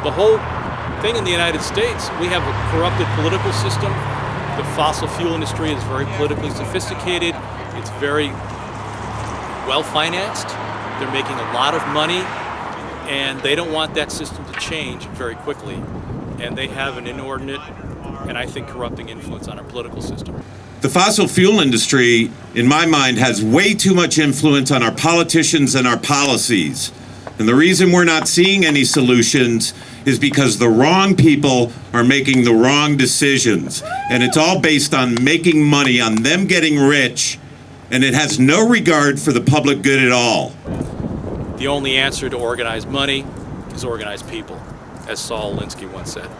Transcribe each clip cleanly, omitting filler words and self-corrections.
The whole thing in the United States, we have a corrupted political system. The fossil fuel industry is very politically sophisticated. It's very well financed. They're making a lot of money, and they don't want that system to change very quickly. And they have an inordinate and I think corrupting influence on our political system. The fossil fuel industry, in my mind, has way too much influence on our politicians and our policies. And the reason we're not seeing any solutions is because the wrong people are making the wrong decisions. And it's all based on making money, on them getting rich, and it has no regard for the public good at all. The only answer to organized money is organized people, as Saul Alinsky once said.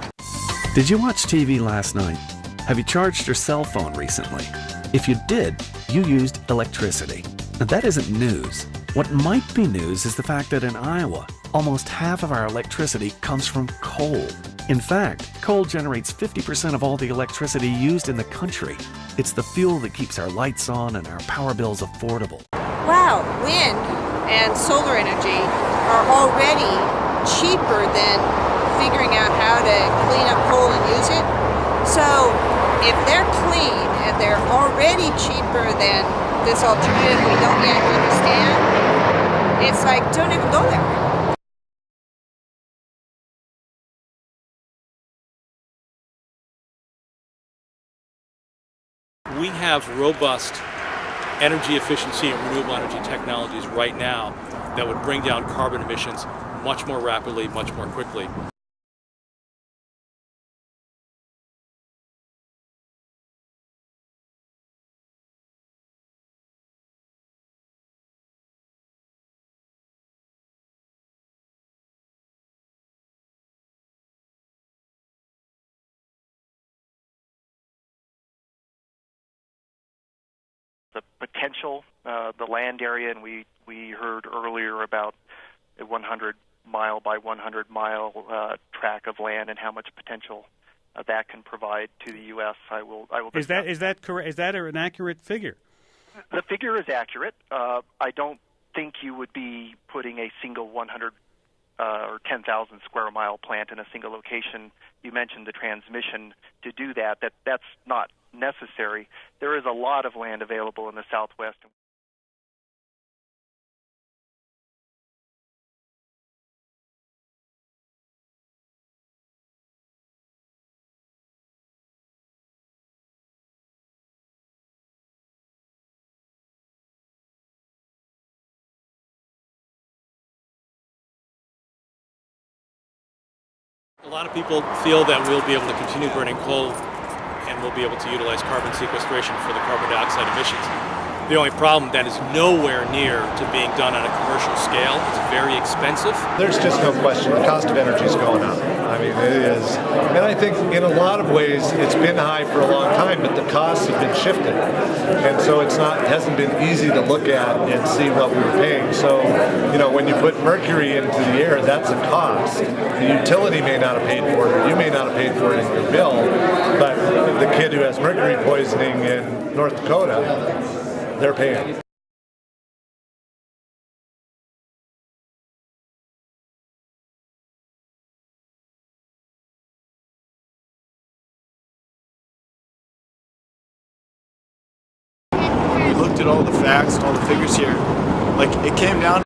Did you watch TV last night? Have you charged your cell phone recently? If you did, you used electricity. Now that isn't news. What might be news is the fact that in Iowa, almost half of our electricity comes from coal. In fact, coal generates 50% of all the electricity used in the country. It's the fuel that keeps our lights on and our power bills affordable. Wow, wind and solar energy are already cheaper than figuring out how to clean up coal and use it. So if they're clean and they're already cheaper than this alternative we don't yet understand, it's like, don't even go there. We have robust energy efficiency and renewable energy technologies right now that would bring down carbon emissions much more rapidly, much more quickly. The potential, the land area, and we heard earlier about a 100-mile by 100-mile tract of land and how much potential that can provide to the U.S. I will. Is that correct? Is that an accurate figure? The figure is accurate. I don't think you would be putting a single 100 or 10,000 square mile plant in a single location. You mentioned the transmission to do that. That's not necessary. There is a lot of land available in the Southwest. A lot of people feel that we'll be able to continue burning coal and we'll be able to utilize carbon sequestration for the carbon dioxide emissions. The only problem that is nowhere near to being done on a commercial scale. It's very expensive. There's just no question the cost of energy is going up. I mean, it is. And I think in a lot of ways it's been high for a long time, but the costs have been shifted. And so it hasn't been easy to look at and see what we were paying. So, when you put mercury into the air, that's a cost. The utility may not have paid for it, or you may not have paid for it in your bill, but the kid who has mercury poisoning in North Dakota, they're paying. We looked at all the facts, all the figures here. Like, it came down